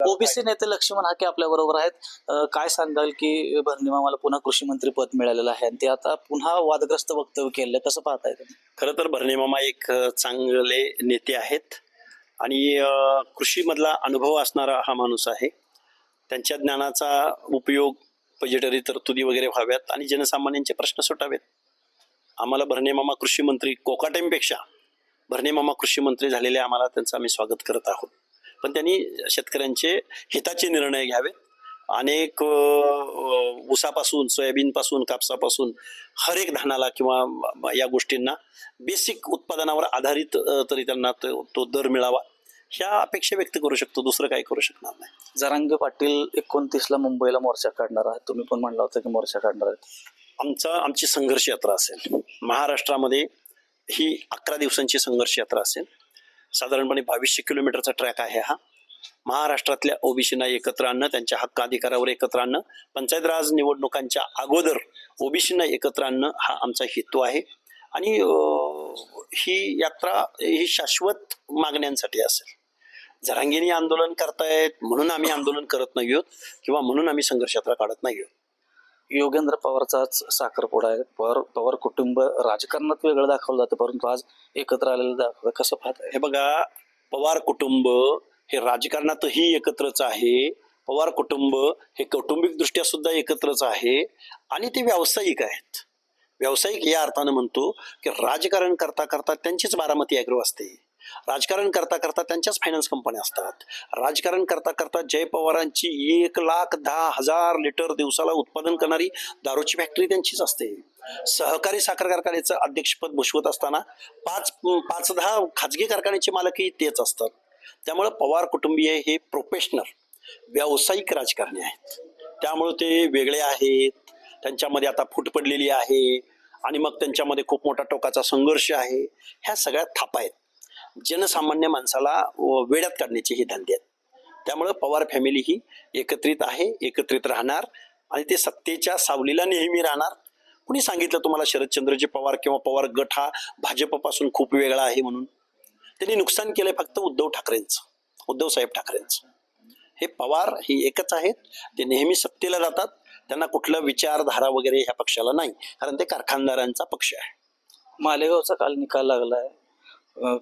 OBC नेते लक्ष्मण हाके आपल्या बरोबर आहेत. काय सांगाल की भरणे मामाला पुन्हा कृषी मंत्री पद मिळालेलं आहे आणि ते आता पुन्हा वादग्रस्त वक्तव्य केलं, कसं पाहताय तुम्ही? खरं तर भरणे मामा एक चांगले नेते आहेत आणि कृषीमधला अनुभव असणारा हा माणूस आहे. त्यांच्या ज्ञानाचा उपयोग बजेटरी तरतुदी वगैरे व्हाव्यात आणि जनसामान्यांचे प्रश्न सुटावेत. आम्हाला भरणे मामा कृषी मंत्री कोकाटेंपेक्षा भरणे मामा कृषी मंत्री झालेले आम्हाला त्यांचं आम्ही स्वागत करत आहोत. पण त्यांनी शेतकऱ्यांचे हिताचे निर्णय घ्यावेत. अनेक ऊसापासून सोयाबीनपासून कापसापासून हर एक धानाला किंवा या गोष्टींना बेसिक उत्पादनावर आधारित तरी त्यांना तो दर मिळावा ह्या अपेक्षा व्यक्त करू शकतो. दुसरं काही करू शकणार नाही. जरांगे पाटील 29ला मुंबईला मोर्चा काढणार आहे, तुम्ही पण म्हणला होता की मोर्चा काढणार आहेत. आमची संघर्ष यात्रा असेल. महाराष्ट्रामध्ये ही 11 दिवसांची संघर्ष यात्रा असेल. साधारणपणे 2200 किलोमीटरचा ट्रॅक आहे हा. महाराष्ट्रातल्या ओबीसींना एकत्र आणणं, त्यांच्या हक्क अधिकारावर एकत्र आणणं, पंचायत राज निवडणुकांच्या अगोदर ओबीसींना एकत्र आणणं हा आमचा हेतू आहे. आणि ही यात्रा ही शाश्वत मागण्यांसाठी असेल. जरांगेनी आंदोलन करतायत म्हणून आम्ही आंदोलन करत नाही आहोत किंवा म्हणून आम्ही संघर्ष यात्रा काढत नाही आहोत. योगेंद्र पवारचाच साखरपुडा आहे. पवार कुटुंब राजकारणात वेगळं दाखवलं जातं, परंतु आज एकत्र आलेलं दाखवलं, कसं पाहताय? हे बघा, पवार कुटुंब हे राजकारणातही एकत्रच आहे. पवार कुटुंब हे कौटुंबिक दृष्ट्या सुद्धा एकत्रच आहे आणि ते व्यावसायिक आहेत. व्यावसायिक या अर्थानं म्हणतो की राजकारण करता करता त्यांचीच बारामती ॲग्रो असते. राजकारण करता करता त्यांच्याच फायनान्स कंपन्या असतात. राजकारण करता करता जय पवारांची 1,10,000 लिटर दिवसाला उत्पादन करणारी दारूची फॅक्टरी त्यांचीच असते. सहकारी साखर कारखान्याचं अध्यक्षपद भूषवत असताना 5-10 खाजगी कारखान्याचे मालकही तेच असतात. त्यामुळे पवार कुटुंबीय हे प्रोफेशनल व्यावसायिक राजकारणी आहेत. त्यामुळे ते वेगळे आहेत. त्यांच्यामध्ये आता फूट पडलेली आहे आणि मग त्यांच्यामध्ये खूप मोठा टोकाचा संघर्ष आहे. ह्या सगळ्या थापा आहेत. जनसामान्य माणसाला वेड्यात काढण्याचे हे धंदे आहेत. त्यामुळे पवार फॅमिली ही एकत्रित आहे, एकत्रित राहणार आणि ते सत्तेच्या सावलीला नेहमी राहणार. कुणी सांगितलं तुम्हाला शरदचंद्रजी पवार किंवा पवार गट हा भाजपपासून खूप वेगळा आहे म्हणून? त्यांनी नुकसान केलंय फक्त उद्धवसाहेब ठाकरेंचं. हे पवार ही एकच आहेत. ते नेहमी सत्तेला जातात. त्यांना कुठलं विचारधारा वगैरे ह्या पक्षाला नाही, कारण ते कारखानदारांचा पक्ष आहे. मालेगावचा काल निकाल लागलाय,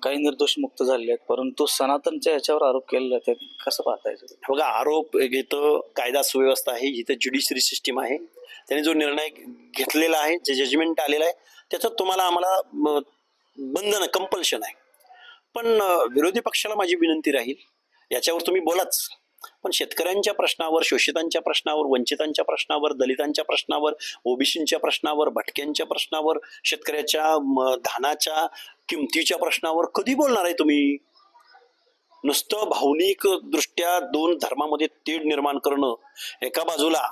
काही निर्दोष मुक्त झाले आहेत, परंतु सनातनच्या याच्यावर आरोप केले जातात, कसं पाहताय? बघा, आरोप इथं कायदा सुव्यवस्था आहे, इथं ज्युडिशरी सिस्टीम आहे. त्याने जो निर्णय घेतलेला आहे, जे जजमेंट आलेलं आहे, त्याच्यात तुम्हाला आम्हाला बंधन कंपल्शन आहे. पण विरोधी पक्षाला माझी विनंती राहील, याच्यावर तुम्ही बोलाच, पण शेतकऱ्यांच्या प्रश्नावर, शोषितांच्या प्रश्नावर, वंचितांच्या प्रश्नावर, दलितांच्या प्रश्नावर, ओबीसींच्या प्रश्नावर, भटक्यांच्या प्रश्नावर, शेतकऱ्याच्या धानाच्या किमतीच्या प्रश्नावर कधी बोलणार आहे तुम्ही? नुसतं भावनिक दृष्ट्या दोन धर्मामध्ये तेढ निर्माण करणं. एका बाजूला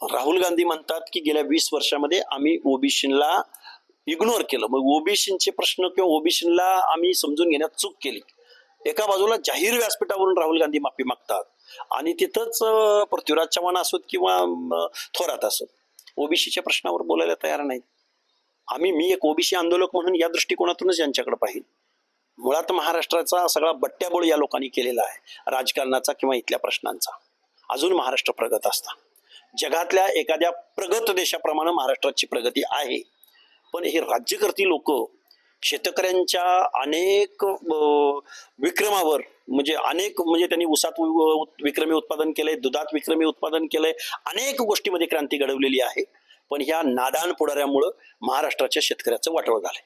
राहुल गांधी म्हणतात की गेल्या 20 वर्षामध्ये आम्ही ओबीसींना इग्नोर केलं, मग ओबीसींचे प्रश्न किंवा ओबीसींना आम्ही समजून घेण्यात चूक केली. एका बाजूला जाहीर व्यासपीठावरून राहुल गांधी माफी मागतात आणि तिथंच पृथ्वीराज चव्हाण असोत किंवा थोरात असोत ओबीसीच्या प्रश्नावर बोलायला तयार नाहीत. मी एक ओबीसी आंदोलक म्हणून या दृष्टिकोनातूनच यांच्याकडे पाहिजे. मुळात महाराष्ट्राचा सगळा बट्ट्याबोळ या लोकांनी केलेला आहे, राजकारणाचा किंवा इथल्या प्रश्नांचा. अजून महाराष्ट्र प्रगत असता. जगातल्या एखाद्या प्रगत देशाप्रमाणे महाराष्ट्राची प्रगती आहे, पण हे राज्यकर्ती लोक शेतकऱ्यांच्या अनेक विक्रमावर म्हणजे त्यांनी ऊसात विक्रमी उत्पादन केलंय, दुधात विक्रमी उत्पादन केलंय, अनेक गोष्टीमध्ये क्रांती घडवलेली आहे. पण ह्या नादान पुढाऱ्यामुळं महाराष्ट्राच्या शेतकऱ्याचं वाटोळं झालंय.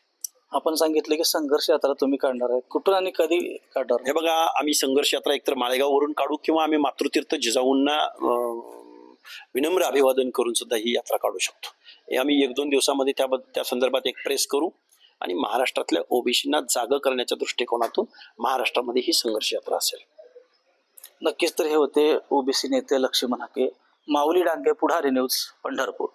आपण सांगितलं की संघर्ष यात्रा तुम्ही काढणार आहे, कुठून आणि कधी काढणार? हे बघा, आम्ही संघर्ष यात्रा एकतर माळेगाववरून काढू किंवा आम्ही मातृतीर्थ जिजाऊंना विनम्र अभिवादन करून सुद्धा ही यात्रा काढू शकतो. हे आम्ही 1-2 दिवसामध्ये त्या संदर्भात एक प्रेस करू आणि महाराष्ट्रातल्या ओबीसींना जागं करण्याच्या दृष्टिकोनातून महाराष्ट्रामध्ये ही संघर्ष यात्रा असेल. नक्कीच. तर हे होते ओबीसी नेते लक्ष्मण हाके. माऊली डांगे, पुढारी न्यूज, पंढरपूर.